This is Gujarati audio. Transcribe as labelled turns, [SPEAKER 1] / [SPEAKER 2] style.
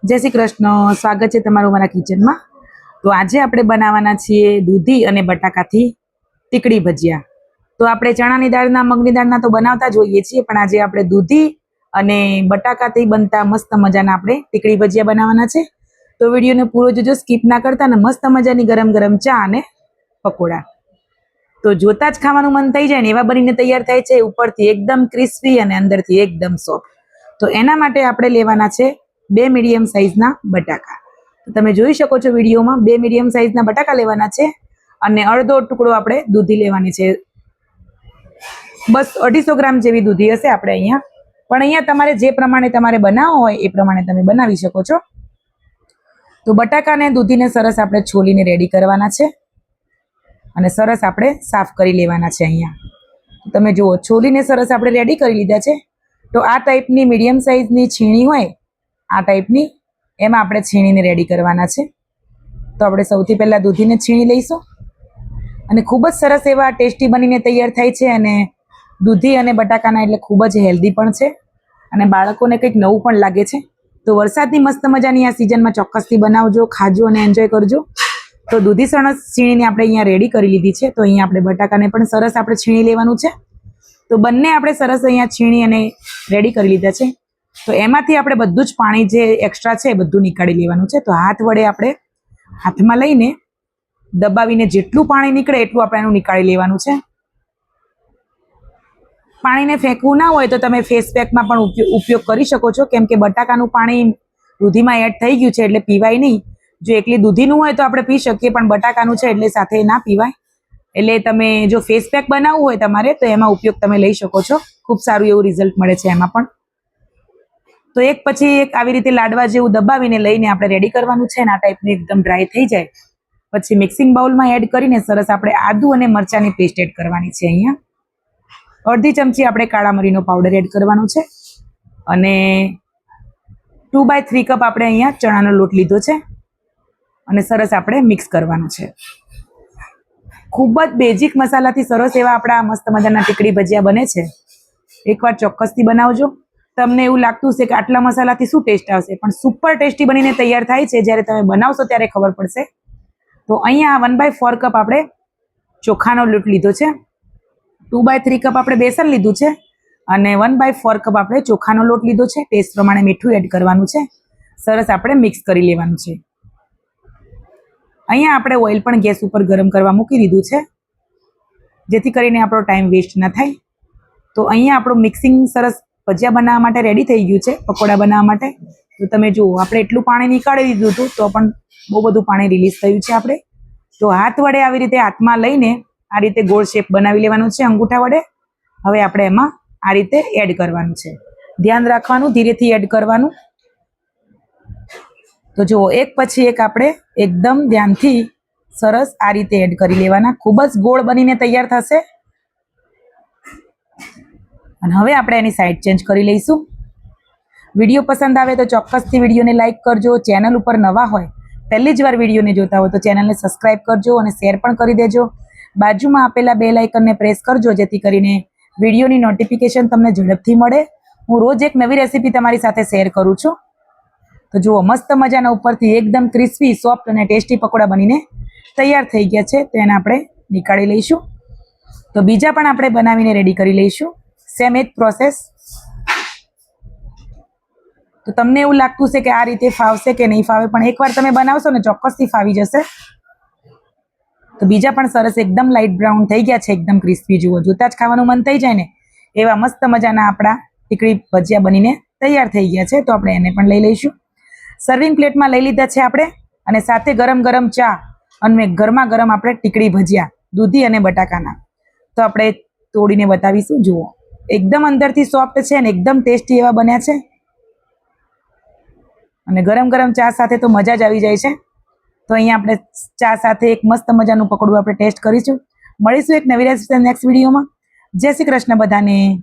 [SPEAKER 1] જય શ્રી કૃષ્ણ, સ્વાગત છે તમારું મારા કિચનમાં। તો આજે આપણે બનાવવાના છીએ દૂધી અને બટાકાથી તીકડી ભજીયા। તો આપણે ચણાની દાળના મગની દાળના તો બનાવતા જ હોઈએ છીએ, પણ આજે આપણે દૂધી અને બટાકાથી બનતા મસ્ત મજાના આપણે તીકડી ભજીયા બનાવવાના છે। તો વિડીયોને પૂરો જોજો, સ્કીપ ના કરતા, ને મસ્ત મજાની ગરમ ગરમ ચા અને પકોડા તો જોતા જ ખાવાનું મન થઈ જાય ને એવા બનીને તૈયાર થાય છે। ઉપરથી એકદમ ક્રિસ્પી અને અંદરથી એકદમ સોફ્ટ। તો એના માટે આપણે લેવાના છે 2 મીડિયમ સાઇઝના બટાકા। તો તમે જોઈ શકો છો વિડીયોમાં 2 મીડિયમ સાઇઝના બટાકા લેવાના છે અને અડધો ટુકડો આપણે દૂધી લેવાની છે। બસ 250 ગ્રામ જેવી દૂધી હશે આપણે અહીંયા, પણ અહીંયા તમારે જે પ્રમાણે તમારે બનાવવો હોય એ પ્રમાણે તમે બનાવી શકો છો। તો બટાકાને દૂધીને સરસ આપણે છોલીને રેડી કરવાના છે અને સરસ આપણે સાફ કરી લેવાના છે। અહીંયા તમે જુઓ છોલીને સરસ આપણે રેડી કરી લીધા છે। તો આ ટાઈપની મીડિયમ સાઇઝની છીણી હોય, આ ટાઈપની, એમાં આપણે છીણીને રેડી કરવાના છે। તો આપણે સૌથી પહેલાં દૂધીને છીણી લઈશું અને ખૂબ જ સરસ એવા ટેસ્ટી બનીને તૈયાર થાય છે। અને દૂધી અને બટાકાના એટલે ખૂબ જ હેલ્ધી પણ છે અને બાળકોને કંઈક નવું પણ લાગે છે। તો વરસાદની મસ્ત મજાની આ સિઝનમાં ચોક્કસથી બનાવજો, ખાજો અને એન્જોય કરજો। તો દૂધી સરસ છીણીને આપણે અહીંયા રેડી કરી લીધી છે। તો અહીંયા આપણે બટાકાને પણ સરસ આપણે છીણી લેવાનું છે। તો બંને આપણે સરસ અહીંયા છીણી અને રેડી કરી લીધા છે। તો એમાંથી આપણે બધું જ પાણી જે એક્સ્ટ્રા છે એ બધું નીકાળી લેવાનું છે। તો હાથ વડે આપણે હાથમાં લઈને દબાવીને જેટલું પાણી નીકળે એટલું આપણે એનું નીકાળી લેવાનું છે। પાણીને ફેંકવું ના હોય તો તમે ફેસ પેકમાં પણ ઉપયોગ કરી શકો છો, કેમ કે બટાકાનું પાણી દૂધીમાં એડ થઈ ગયું છે એટલે પીવાય નહીં। જો એકલી દૂધીનું હોય તો આપણે પી શકીએ, પણ બટાકાનું છે એટલે સાથે ના પીવાય। એટલે તમે જો ફેસ પેક બનાવવું હોય તમારે તો એમાં ઉપયોગ તમે લઈ શકો છો, ખૂબ સારું એવું રિઝલ્ટ મળે છે એમાં પણ। તો એક પછી એક આવી રીતે લાડવા જેવું દબાવીને લઈને આપણે રેડી કરવાનું છે ને આ ટાઈપનું એકદમ ડ્રાય થઈ જાય પછી મિક્સિંગ બાઉલમાં એડ કરીને સરસ આપણે આદુ અને મરચાંની પેસ્ટ એડ કરવાની છે। અહીંયા અડધી ચમચી આપણે કાળા મરીનો પાવડર એડ કરવાનો છે અને 2/3 કપ આપણે અહીંયા ચણાનો લોટ લીધો છે અને સરસ આપણે મિક્સ કરવાનો છે। ખૂબ જ બેઝિક મસાલાથી સરસ એવા આપણા મસ્ત મજાના તીકડી ભજીયા બને છે। એકવાર ચોક્કસથી બનાવજો। તમને એવું લાગતું હશે કે આટલા મસાલાથી શું ટેસ્ટ આવશે, પણ સુપર ટેસ્ટી બનીને તૈયાર થાય છે। જ્યારે તમે બનાવશો ત્યારે ખબર પડશે। તો અહીંયા 1/4 કપ આપણે ચોખાનો લોટ લીધો છે, 2/3 કપ આપણે બેસન લીધું છે અને 1/4 કપ આપણે ચોખાનો લોટ લીધો છે। ટેસ્ટ પ્રમાણે મીઠું એડ કરવાનું છે, સરસ આપણે મિક્સ કરી લેવાનું છે। અહીંયા આપણે ઓઇલ પણ ગેસ ઉપર ગરમ કરવા મૂકી દીધું છે, જેથી કરીને આપણો ટાઈમ વેસ્ટ ના થાય। તો અહીંયા આપણું મિક્સિંગ સરસ ભજીયા બનાવવા માટે રેડી થઈ ગયું છે, પકોડા બનાવવા માટે। તો તમે જુઓ આપણે એટલું પાણી નીકાળી દીધું હતું તો પણ બહુ બધું પાણી રિલીઝ થયું છે આપણે। તો હાથ વડે આવી રીતે હાથમાં લઈને આ રીતે ગોળ શેપ બનાવી લેવાનું છે અંગૂઠા વડે। હવે આપણે એમાં આ રીતે એડ કરવાનું છે, ધ્યાન રાખવાનું, ધીરેથી એડ કરવાનું। તો જુઓ એક પછી એક આપણે એકદમ ધ્યાનથી સરસ આ રીતે એડ કરી લેવાના, ખૂબ જ ગોળ બનીને તૈયાર થશે। અને હવે આપણે એની સાઈડ ચેન્જ કરી લઈશું। વિડીયો પસંદ આવે તો ચોક્કસથી વિડીયોને લાઇક કરજો। ચેનલ ઉપર નવા હોય, પહેલી જ વાર વિડીયોને જોતા હોય તો ચેનલને સબસ્ક્રાઈબ કરજો અને શેર પણ કરી દેજો। બાજુમાં આપેલા બેલ આઇકનને પ્રેસ કરજો, જેથી કરીને વિડીયોની નોટિફિકેશન તમને ઝડપથી મળે। હું રોજ એક નવી રેસીપી તમારી સાથે શેર કરું છું। તો જુઓ મસ્ત મજાના ઉપરથી એકદમ ક્રિસ્પી, સોફ્ટ અને ટેસ્ટી પકોડા બનીને તૈયાર થઈ ગયા છે। તો એને આપણે નીકાળી લઈશું। તો બીજા પણ આપણે બનાવીને રેડી કરી લઈશું, સેમ એ જ પ્રોસેસ। તો તમને એવું લાગતું છે કે આ રીતે ફાવશે કે નહીં ફાવે, પણ એકવાર તમે બનાવશો ને ચોક્કસથી ફાવી જશે। તો બીજા પણ સરસ એકદમ લાઇટ બ્રાઉન થઈ ગયા છે, એકદમ ક્રિસ્પી। જુઓ જોતા જ ખાવાનું મન થઈ જાય ને એવા મસ્ત મજાના આપણા તીકડી ભજીયા બનીને તૈયાર થઈ ગયા છે। તો આપણે એને પણ લઈ લઈશું, સર્વિંગ પ્લેટમાં લઈ લીધા છે આપણે, અને સાથે ગરમ ગરમ ચા અને ગરમા ગરમ આપણે તીકડી ભજીયા દૂધી અને બટાકાના તો આપણે તોડીને બતાવીશું। જુઓ એકદમ અંદરથી સોફ્ટ છે અને એકદમ ટેસ્ટી એવા બન્યા છે, અને ગરમ ગરમ ચા સાથે તો મજા જ આવી જાય છે। તો અહીંયા આપણે ચા સાથે એક મસ્ત મજાનું પકોડું આપણે ટેસ્ટ કરીશું। મળીશું એક નવી રેસીપી નેક્સ્ટ વિડીયોમાં। જય શ્રી કૃષ્ણ બધાને।